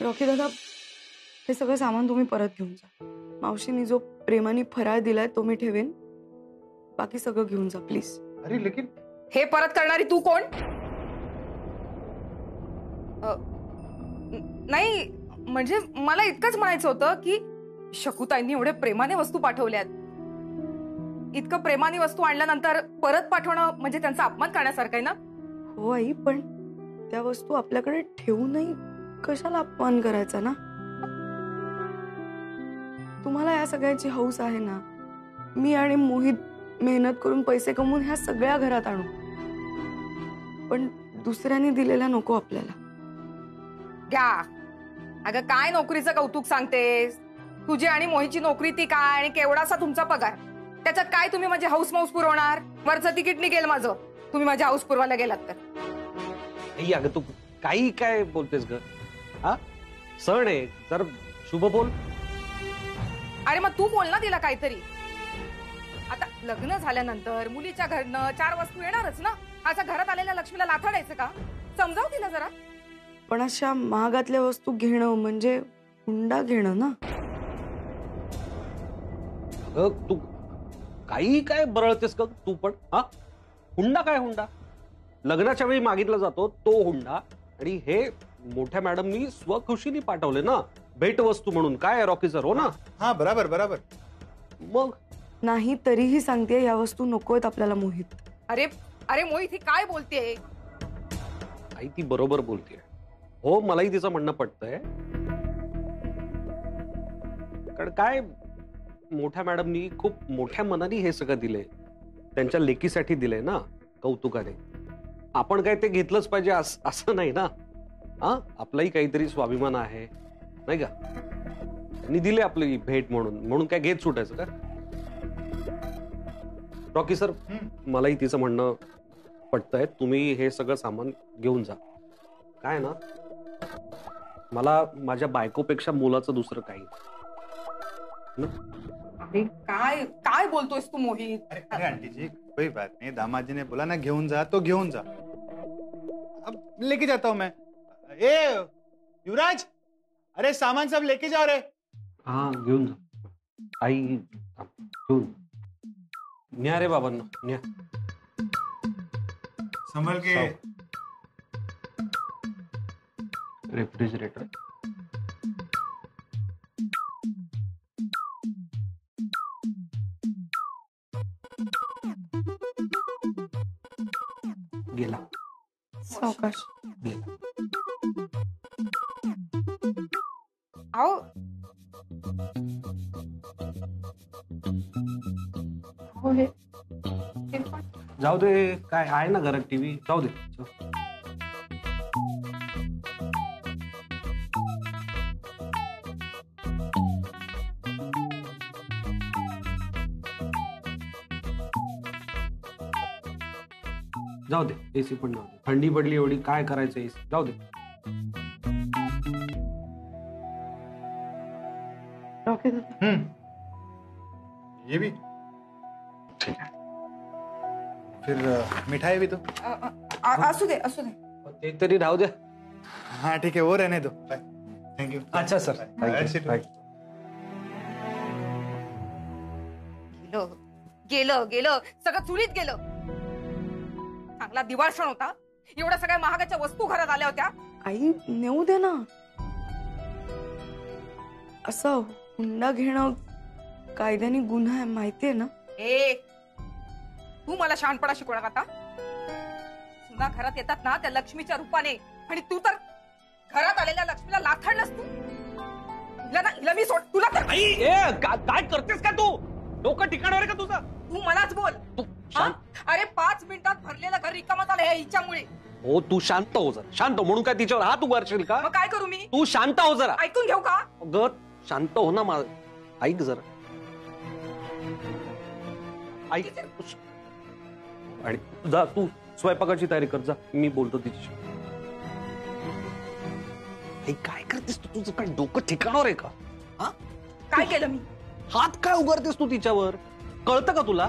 Rocky दादा, हे सगळं सामान तुम्ही परत घेऊन जा. मावशीने जो प्रेमाने फराळ दिलाय तो मी ठेवेन. बाकी सगळं घेऊन जा प्लीज. अरे लेकिन हे परत करणारी तू कोण? नाही म्हणजे मला इतकंच म्हणायचं होतं की शकूताईंनी एवढे प्रेमाने वस्तू पाठवल्यात. इतकं प्रेमाने वस्तू आणल्यानंतर परत पाठवणं म्हणजे त्यांचा अपमान करण्यासारखं आहे ना? हो आई, पण त्या वस्तू आपल्याकडे ठेवूनही कशाला अपमान करायचा ना? तुम्हाला या सगळ्याची हौस आहे ना. मी आणि मोहित मेहनत करून पैसे कमवून ह्या सगळ्या घरात आणू, पण दुसऱ्यांनी दिलेला नको आपल्याला. घ्या. अगं काय नोकरीचं कौतुक सांगतेस? तुझी आणि मोहितची नोकरी ती काय आणि केवढासा तुमचा पगार, त्याच्यात काय तुम्ही माझी हाऊस माऊस पुरवणार? वरचं तिकीट निघेल माझं, तुम्ही माझ्या हाऊस पुरवायला गेलात तर. अगं तू काही काय बोलतेस ग? हा सण आहे, जर शुभ बोल. अरे मग तू बोल ना तिला काहीतरी. आता लग्न झाल्यानंतर मुलीच्या घरनं 4 वस्तू येणारच ना. असं घरात आलेल्या लक्ष्मीला लाथाडायचं का? समजाव तिला जरा. पण अशा महागातल्या वस्तू घेणं म्हणजे हुंडा घेणं ना. अगं तू काही काय बरळतेस का तू पण? हा हुंडा काय हुंडा? लग्नाच्या वेळी मागितला जातो तो हुंडा, आणि हे मोठ्या मॅडमनी स्वखुशीने पाठवले ना भेट वस्तू म्हणून. काय रॉकी सर? हो ना? हाँ बराबर बराबर. मग नाही तरीही सांगते या वस्तू नकोयत आपल्याला मोहित. अरे अरे मोहित ही काय बोलतेय? आई ती बरोबर बोलतेय. हो मलाही तिचं म्हणणं पटतंय. कारण काय मोठ्या मॅडमनी खूप मोठ्या मनाने हे सगळं दिले, त्यांच्या लेकीसाठी दिले ना कौतुकाने. आपण काय ते घेतलंच पाहिजे असं नाही ना. हा आपलाही काहीतरी स्वाभिमान आहे नाही का? त्यांनी दिले आपली भेट म्हणून काय घेत सुटायचं का? रॉकी सर, मलाही तिचं म्हणणं पटतंय. तुम्ही हे सगळं सामान घेऊन जा. काय ना, मला माझ्या बायकोपेक्षा मुलाचं दुसरं काही. अरे काय काय बोलतोयस तू मोहित? अरे आंटी जी कोई बात नहीं, दामाद जी ने बोला ना घेऊन जा तो घेऊन जा. अब लेके जाता हूँ मैं. ए युवराज, अरे सामान सब लेके जाओ रे. हा घेऊन जा. आई घेऊन न्या रे बाबांना न्या. संभल के. रेफ्रिजरेटर गेला. सावकाश. गेला. आओ हो हे जाऊ दे, काय आहे ना घरात टीव्ही. जाऊ दे. जाऊ दे. एसी पण जाऊ दे. थंडी पडली एवढी, काय करायचं एसी. जाऊ दे. रॉकी दादा, ये भी ठीक आहे. फिर मिठाई भी तो. असू दे असू दे. ते तरी राहू द्या. हाँ ठीक है, वो रहने दो. Thank you. अच्छा सर. गेलं गेलं गेलं सगळं चुलीत गेलं. चांगला दिवाळसण होता. एवढ्या सगळ्या महागाच्या वस्तू घरात आल्या होत्या. आई नेऊ दे ना. असं हुंडा घेणं कायद्याने गुन्हा आहे, माहितीये ना. ए तू मला शहाणपणा शिकवणार आता? सुना घरात येतात ना त्या लक्ष्मीच्या रूपाने, आणि तू तर घरात आलेल्या लक्ष्मीला लाथाडलंस तू. हिला मी सोड. तुला तर काय करतेस का तू? डोकं ठिकाणावर आहे का तुझं? तू मलाच बोल. तू अरे 5 मिनिटात भरलेलं घर रिकामं झालं हे हिच्यामुळे. हो तू शांत हो जरा. शांत हो. म्हणून काय तिच्यावर हात उगारशील का? मग काय करू मी? तू शांत हो जरा. ऐकून घेऊ का? ग शांत हो ना. माझं ऐक जरा. ऐक. आणि जा तू स्वयंपाकाची तयारी कर. जा, मी बोलतो तिच्याशी. काय करतेस तू? तुझं काय डोकं ठिकाणावर आहे का? हा काय केलं मी? हात काय उगारतेस तू तिच्यावर? कळतं का तुला?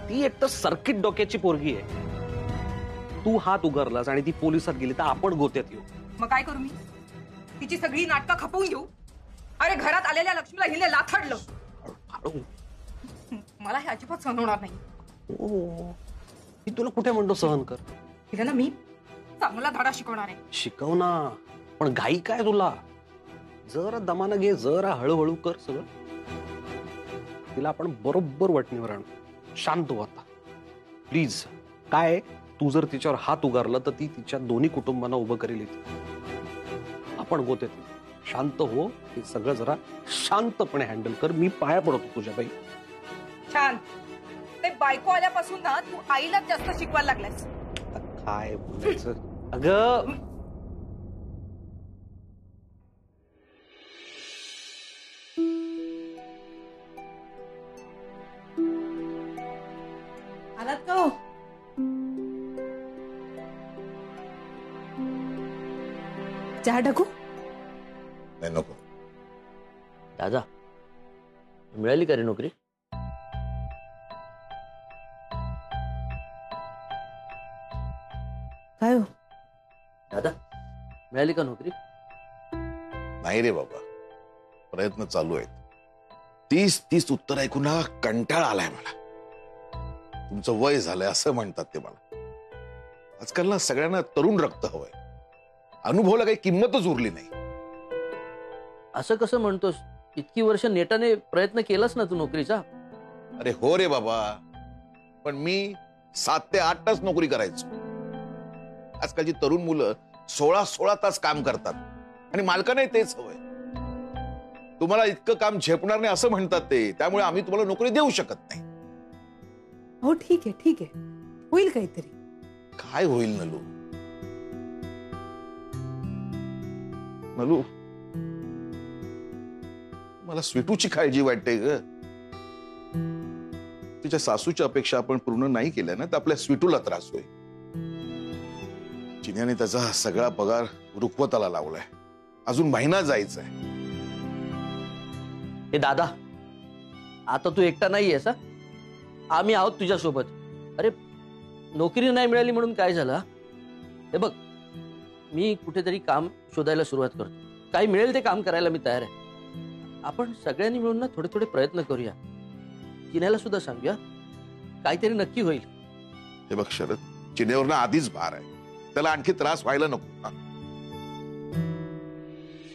ती एक तर सर्किट डोक्याची पोरगी आहे. तू हात उगारलास आणि ती पोलिसात गेली तर आपण गोत्यात येऊ. मग काय करू मी? तिची सगळी नाटकं खपवून घेऊ? अरे घरात आलेल्या लक्ष्मीला हिने लाथडलं. मला हे अजिबात सहन होणार नाही. मी तुला कुठे म्हणतो सहन कर. हिला ना मी चांगला धडा शिकवणार आहे. शिकव ना, पण घाई काय तुला? जरा दमानं घे, जरा हळूहळू कर सगळं. तिला आपण बरोबर वटणीवर आणू. शांत हो आता प्लीज. काय तू जर तिच्यावर हात उगारला तर ती तिच्या दोन्ही कुटुंबांना उभं करेल इथे. आपण होते शांत हो. हे सगळं जरा शांतपणे हँडल कर. मी पाया पडतो तुझ्या बाई. छान. ते बायको आल्यापासून ना तू आईलाच जास्त शिकवायला लागलास. काय बोलायचं अगं. आलात का हो? चहा टाकू? नाही नको. दादा मिळाली का रे नोकरी? काय हो दादा मिळाली का नोकरी? नाही रे बाबा, प्रयत्न चालू आहेत. 30 उत्तर ऐकून ना कंटाळा आलाय मला. तुमचं वय झालंय असं म्हणतात ते मला. आजकाल ना सगळ्यांना तरुण रक्त हवंय. अनुभवाला काही किंमतच उरली नाही. असं कसं म्हणतोस? इतकी वर्ष नेटाने प्रयत्न केलास ना तू नोकरीचा. अरे हो रे बाबा, पण मी 7 ते 8 तास नोकरी करायचो. आजकालची तरुण मुलं 16 तास काम करतात आणि मालकाने तेच हवंय. तुम्हाला इतकं काम झेपणार नाही असं म्हणतात ते. त्यामुळे आम्ही तुम्हाला नोकरी देऊ शकत नाही. हो ठीक आहे होईल काहीतरी. काय होईल नलू? नलू, मला स्वीटूची काळजी वाटते ग. तिच्या सासूच्या अपेक्षा आपण पूर्ण नाही केल्या ना तर आपल्या स्वीटूला त्रास होईल. चिन्याने त्याचा सगळा पगार रुखवताला लावलाय. अजून महिना जायचा आहे. हे दादा आता तू एकटा नाही आहेस. आम्ही आहोत तुझ्यासोबत. अरे नोकरी नाही मिळाली म्हणून काय झालं? हे बघ मी कुठेतरी काम शोधायला सुरुवात करतो. काही मिळेल ते काम करायला मी तयार आहे. आपण सगळ्यांनी मिळून ना थोडे थोडे प्रयत्न करूया. चिन्याला सुद्धा सांगूया. काहीतरी नक्की होईल. हे बघ शरद, चिन्यावर ना आधीच भार आहे. त्याला आणखी त्रास व्हायला नको.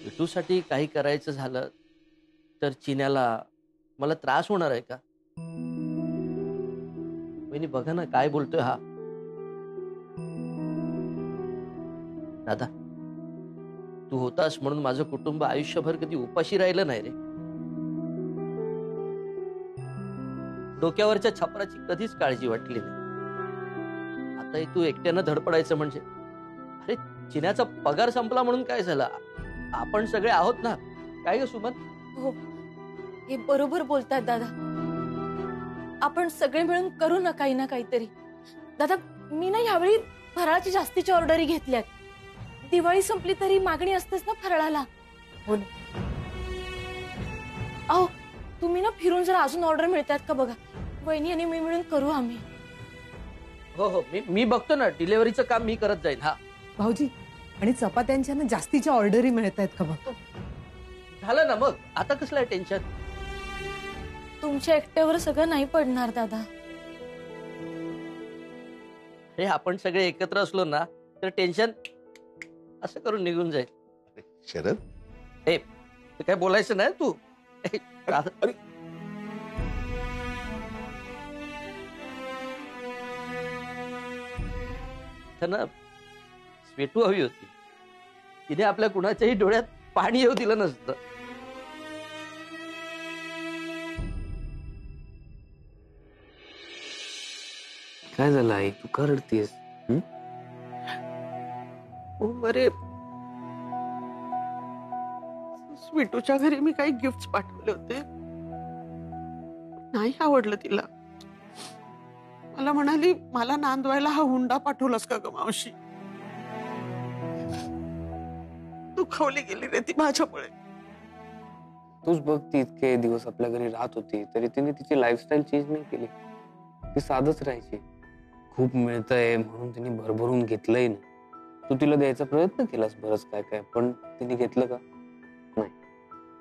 विटूसाठी काही करायचं झालं तर चिन्याला मला त्रास होणार आहे का? वहिनी बघा ना काय बोलतोय हा. दादा तू होतास म्हणून माझं कुटुंब आयुष्यभर कधी उपाशी राहिलं नाही रे. डोक्यावरच्या छपराची कधीच काळजी वाटली नाही. आता तू एकट्यानं धडपडायचं म्हणजे. अरे चिन्याचा पगार संपला म्हणून काय झालं? आपण सगळे आहोत ना. काय ग सुमन? हो हे बरोबर बोलतात दादा. आपण सगळे मिळून करू ना काही ना काहीतरी. दादा मी ना यावेळी फराळाची जास्तीच्या ऑर्डरी घेतल्यात. दिवाळी संपली तरी मागणी असतेच ना फराळाला. हो ना. अहो तुम्ही ना फिरून जर अजून ऑर्डर मिळतात का बघा. वहिनी आणि मी मिळून करू आम्ही. हो मी बघतो ना. डिलिव्हरीचं काम मी करत जाईल. हा भाऊजी आणि चपात्यांच्या ना जास्तीच्या ऑर्डरी मिळत आहेत का बघ. झालं ना मग. आता कसलं टेन्शन? तुमच्या एकट्यावर सगळं नाही पडणार दादा. अरे आपण सगळे एकत्र असलो ना तर टेन्शन असं करून निघून जाईल. शरद हे काय बोलायचं नाही तू. अरे त्यांना स्वेटू हवी होती. तिने आपल्या कुणाच्याही डोळ्यात पाणी येऊ दिलं नसतं. काय झालं आई? तू का रडतीयस? अरे स्वीटूच्या घरी मी काही गिफ्ट पाठवले होते. नाही आवडलं तिला. मला म्हणाली मला नांदवायला हा हुंडा पाठवलास का ग मावशी? दुखावली गेली रे ती माझ्यामुळे. तूच बघ ती इतके दिवस आपल्या घरी राहत होती तरी तिने तिची लाईफस्टाईल चेंज नाही केली. ती साधच राहायची. खूप मिळतंय म्हणून तिने भरभरून घेतलंय ना. तू तिला द्यायचा प्रयत्न केलास बरंच काय काय, पण तिने घेतलं का? नाही.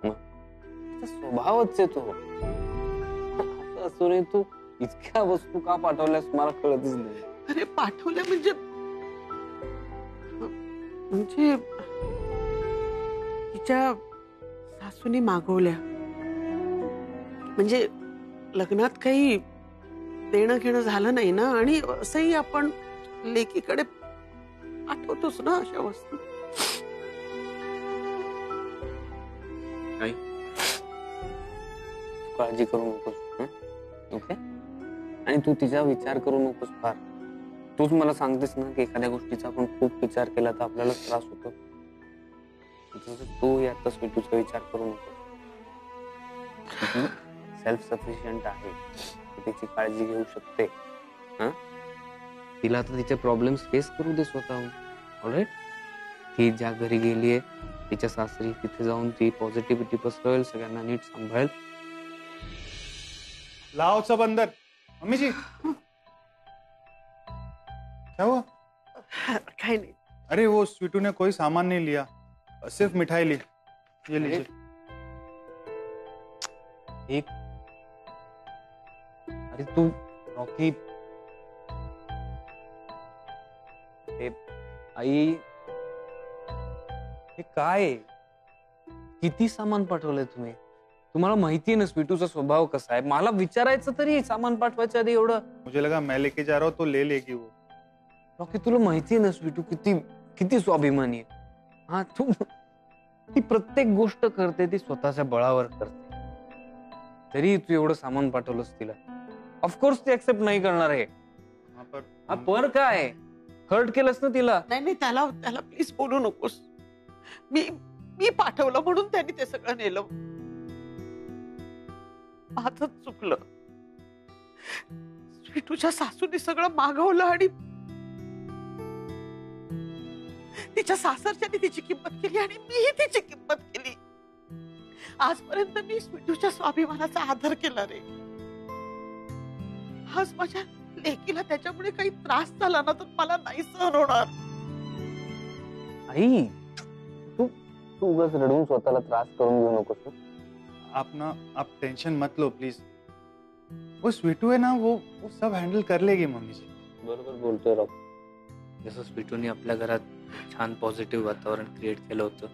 मग तिचा स्वभावच आहे तो. असं असूनही तू इतक्या वस्तू का पाठवल्यास मला कळतच नाही. अरे पाठवल्या म्हणजे म्हणजे तिच्या सासूने मागवल्या. म्हणजे लग्नात काही देणं घेणं झालं नाही ना, आणि असंही आपण लेकीकडे आठवतोच ना अशा वस्तू. काळजी करू नकोस. ओके. आणि तू तिचा विचार करू नकोस फार. तूच मला सांगतेस ना की एखाद्या गोष्टीचा आपण खूप विचार केला तर आपल्याला त्रास होतो. तू आता स्वीटूचा विचार करू नकोस. सेल्फ सफिशियंट आहे, तिची काळजी घेऊ शकते. तिला आता तिचे प्रॉब्लेम्स फेस करू दे स्वतःहून. ऑलराईट. ती ज्या घरी गेलीये तिच्या सासरी, तिथे जाऊन ती पॉझिटिव्हिटी पसरवेल, सगळ्यांना नीट सांभाळेल. लाओ सब अंदर. मम्मी जी क्या हुआ? काही नाही. अरे वो स्वीटू ने कोई सामान नहीं लिया, सिर्फ मिठाई ली. ये लीजिए. एक अरे तू रॉकी, आई हे काय? किती सामान पाठवलंय तुम्ही? तुम्हाला माहितीये ना स्वीटूचा स्वभाव कसा आहे. मला विचारायचं तरी सामान पाठवायच्या आधी एवढं. मुझे लगा मैं लेके जा रहा हूँ तो ले लेगी वो. रॉकी तुला माहितीये ना स्वीटू किती किती स्वाभिमानी आहे. हा तू ती प्रत्येक गोष्ट करते ती स्वतःच्या बळावर करते. तरी तू एवढं सामान पाठवलंस तिला. ऑफकोर्स ती ऍक्सेप्ट नाही करणार आहे. पर काय हर्ट केलंस ना तिला. नाही त्याला प्लीज बोलू नकोस. मी पाठवलं म्हणून त्यांनी ते सगळं नेलं. माझंच चुकलं. स्वीटूच्या सासूने सगळं मागवलं आणि तिच्या सासरच्यानी तिची किंमत केली आणि मीही तिची किंमत केली. आजपर्यंत मी स्वीटूच्या स्वाभिमानाचा आदर केला रे. आज माझ्या लेकीला त्याच्यामुळे काही त्रास झाला ना तर मला नाही सहन होणार. आई तू उगाच रडून स्वतःला त्रास करून घेऊ नकोस. आप टेंशन मत लो प्लीज. वो स्वीटू है ना, वो सब हैंडल कर लेगी मम्मी जी. बरोबर बोलतोय रॉक. जसं स्वीटूने आपल्या घरात छान पॉझिटिव्ह वातावरण क्रिएट केलं होतं,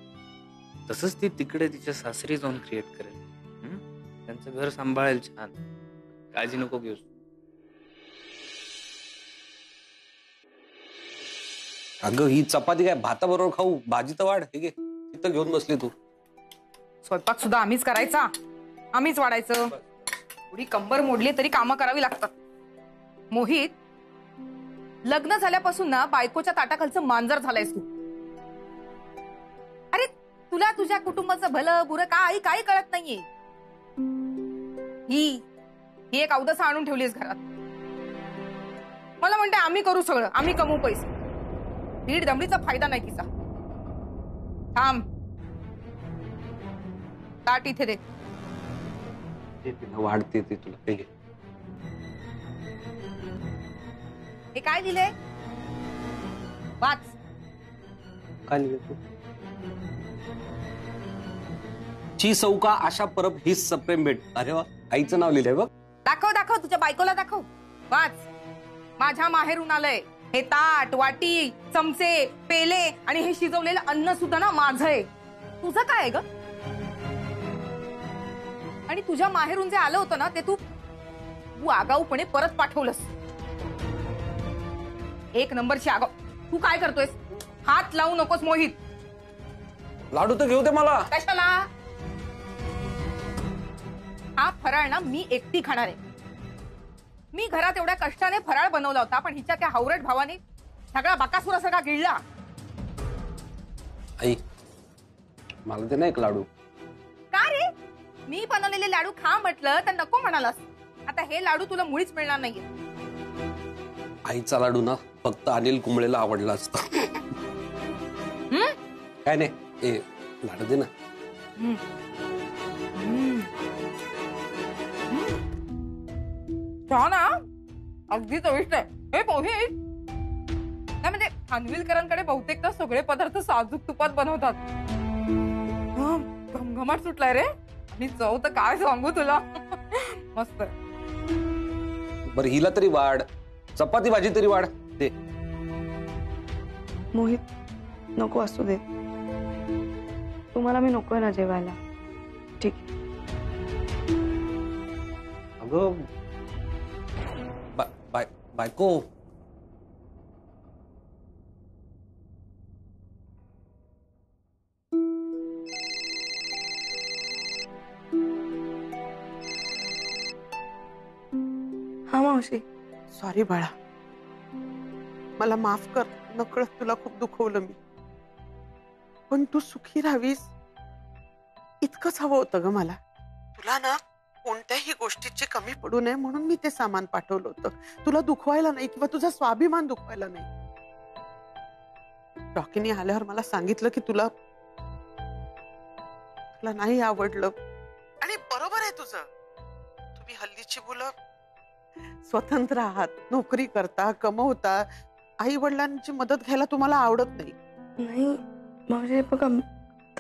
तसंच ती तिकडे तिच्या सासरी जाऊन क्रिएट करेल. त्यांचं घर सांभाळेल छान. काळजी नको घेऊस. अगं ही चपाती काय भाताबरोबर खाऊ? भाजी तर वाढ. हे घे, इथं घेऊन बसली तू. स्वयंपाक सुद्धा आम्हीच करायचा, आम्हीच वाढायचं. थोडी कंबर मोडली तरी कामं करावी लागतात. मोहित, लग्न झाल्यापासून ना बायकोच्या ताटाखालचं मांजर झालायस तू. अरे तुला तुझ्या कुटुंबाचं भलं बुरं काही कळत नाहीये. ही एक अवदसा आणून ठेवलीस घरात. मला म्हणते आम्ही करू सगळं, आम्ही कमवू पैसे. दीड दमडीचा फायदा नाही तिचा. थांब, ताट इथे दे. वाढते ते तुला. हे घे. हे काय लिहिलंय? वाच. काय लिहिलंय तू? ची सौका आशा परब ही सप्रेम भेट. अरे वा, आईचं नाव लिहिलंय बघ. दाखव तुझ्या बायकोला दाखव. वाच. माझ्या माहेरून आलंय हे ताट, वाटी, चमचे, पेले आणि हे शिजवलेलं अन्न सुद्धा ना माझं आहे. तुझं काय आहे ग? आणि तुझ्या माहेरून जे आलं होतं ना ते तू आगाऊपणे परत पाठवलंस. एक नंबरची आगाऊ. तू काय करतोयस? हात लावू नकोस मोहित. लाडू तर घेऊ दे मला. कशाला? हा फराळ ना मी एकटी खाणार आहे. मी घरात एवढ्या कष्टाने फराळ बनवला होता, पण हिच्या त्या हावरट भावाने सगळा बाकासुरा सगळा गिळला. आई मला दे ना एक लाडू. का रे? मी बनवलेले लाडू खा म्हटलं तर नको म्हणालास. आता हे लाडू तुला मुळीच मिळणार नाहीये. आईचा लाडू ना फक्त अनिल कुंबळेला आवडला असता. काय नाही, ए लाडू दे ना. छान, अगदी चविष्ट आहे हे पोहे. म्हणजे खानविलकरांकडे बहुतेकदा सगळे पदार्थ साजूक तुपात बनवतात. घमघमाट सुटलाय रे. आणि चव तर काय सांगू तुला. मस्त. बरं हिला तरी वाढ, चपाती भाजी तरी वाढ दे. मोहित नको असू दे. तुम्हाला मी नकोय ना जेवायला. ठीक आहे. अगं बायको हा मावशी. सॉरी बाळा, मला माफ कर. नकळत तुला खूप दुखवलं मी. पण तू सुखी राहावीस इतकंच हवं होतं ग मला. तुला ना कोणत्याही गोष्टीची कमी पडू नये म्हणून मी ते सामान पाठवलं होतं. तुला दुखवायला नाही किंवा तुझा स्वाभिमान दुखवायला नाही. रॉकीने आल्यावर मला सांगितलं की तुला नाही आवडलं. आणि बरोबर आहे तुझं. तुम्ही हल्लीची मुलं स्वतंत्र आहात, नोकरी करता, कमवता. आई वडिलांची मदत घ्यायला तुम्हाला आवडत नाही. नाही म्हणजे बघा,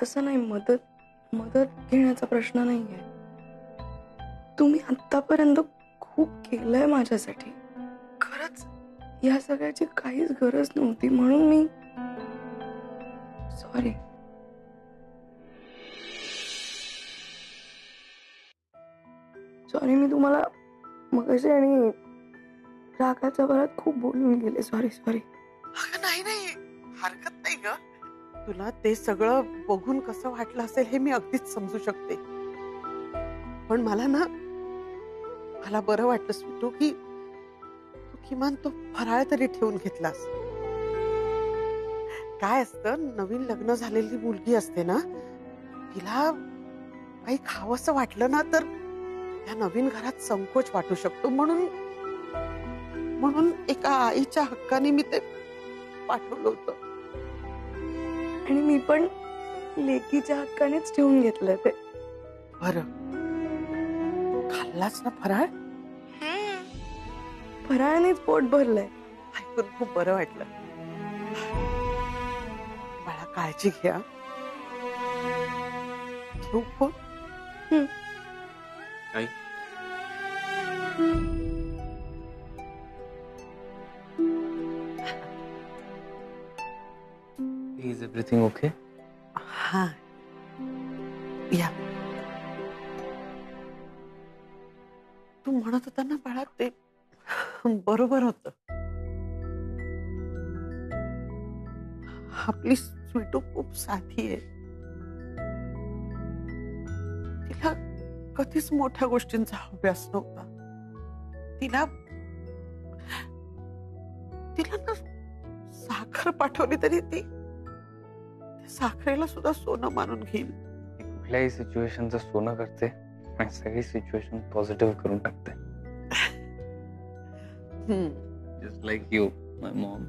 तसं नाही. मदत घेण्याचा प्रश्न नाहीये. तुम्ही आतापर्यंत खूप केलंय माझ्यासाठी. खरंच या सगळ्याची काहीच गरज नव्हती म्हणून मी सॉरी. मी तुम्हाला मगाशी आणि रागाच्या भरात खूप बोलून गेले. सॉरी. नाही हरकत नाही ग. तुला ते सगळं बघून कसं वाटलं असेल हे मी अगदीच समजू शकते. पण मला बरं वाटलं स्वीटू की तू किमान तो फराळ तरी ठेवून घेतलास. काय असतं, नवीन लग्न झालेली मुलगी असते ना, तिला काही खावंसं वाटलं ना तर या नवीन घरात संकोच वाटू शकतो. म्हणून एका आईच्या हक्काने मी ते पाठवलं होतं. आणि मी पण लेकीच्या हक्कानेच ठेवून घेतलं ते. बरं, खाल्लाच ना फराळ? फराळानेच पोट भरलंय. ऐकून खूप बरं वाटलं. बाळा काळजी घ्या. ठेवू phone? I Is everything okay? हा या. तू म्हणत होता ना बाळा, ते बरोबर होत. आपली स्वीटू खूप साधी आहे. तिला कधीच मोठ्या गोष्टींचा अभ्यास नव्हता. तिला ना साखर पाठवली तरी ती साखरेला सुद्धा सोनं मानून घेईल. कुठल्याही सिच्युएशनचं सोनं करते आणि सगळी सिच्युएशन पॉझिटिव्ह करून टाकते. Just like you my Maugham.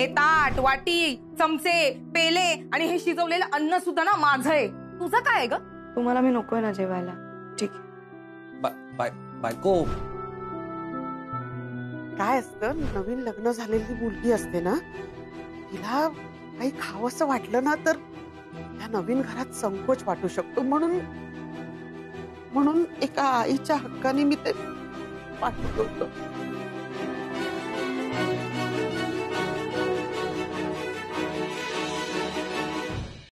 हे ताट, वाटी, चमचे, पेले आणि हे शिजवलेलं अन्न सुद्धा ना माझं आहे. तुझं काय आहे ग? तुम्हाला मी नकोय ना जेवायला. ठीक आहे. बायको काय असतं, नवीन लग्न झालेली मुलगी असते ना, तिला काही खावंसं वाटलं ना तर या नवीन घरात संकोच वाटू शकतो. म्हणून एका आईच्या हक्काने मी ते पाठवलं होतं.